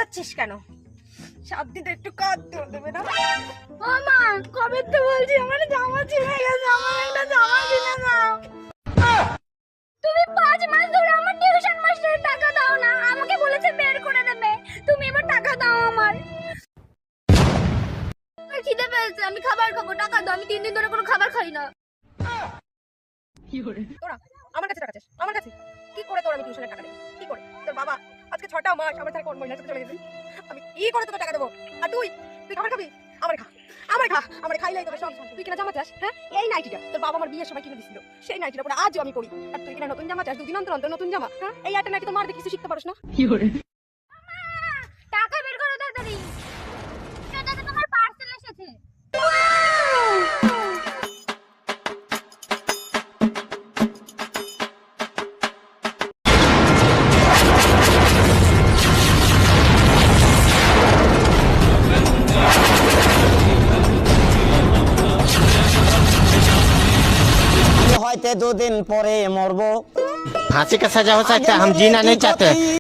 চেঁচাচ্ছিস কেন? 7 দিন একটু কাঁদতে দেবে না? ও মা, কবে তো বলছি আমার জামা ছিঁড়ে গেছে, আমার একটা জামা কিনে দাও। তুমি 5 মাস ধরে আমার টিউশন মাস্টারের টাকা দাও না, আমাকে বলেছে বের করে দেবে। তুমি এবার টাকা দাও আমার। খিদে পেয়েছে, আমি খাবার খাবো, টাকা দাও। আমি 3 দিন ধরে কোনো খাবার খাই না। তোরা আমার কাছে টাকা চাস, আমার কাছে কি করে তোর আমি টিউশনের টাকা দেব? কি করে? তোর বাবা আজকে 6টা মাস আমার ছাড়া কোন মহিলার সাথে চলে গেছে, আমি কি করে তোকে টাকা দেবো? আর তুই খাবার খাবি? আমার খা, আমার খাইলেই তোকে সব। তুই কিনা জামা চাস? হ্যাঁ, এই নাইটিটা তোর বাবা আমার বিয়ের সময় কিনে দিছিল, সেই নাইটিটা পরে আজও আমি পরি। আর তুই কিনা নতুন জামা চাস, 2 দিন অন্তর অন্তর নতুন জামা। হ্যাঁ, এই একটা নাইটি তো মার দেখে কিছু শিখতে পারিস না। টাকা বের করো তাড়াতাড়ি, দাদা তোমার পার্সেল এসেছে। হয়তো 2 दिन পরে মরবো। फांसी का सजा हो सकता है, हम जीना नहीं चाहते।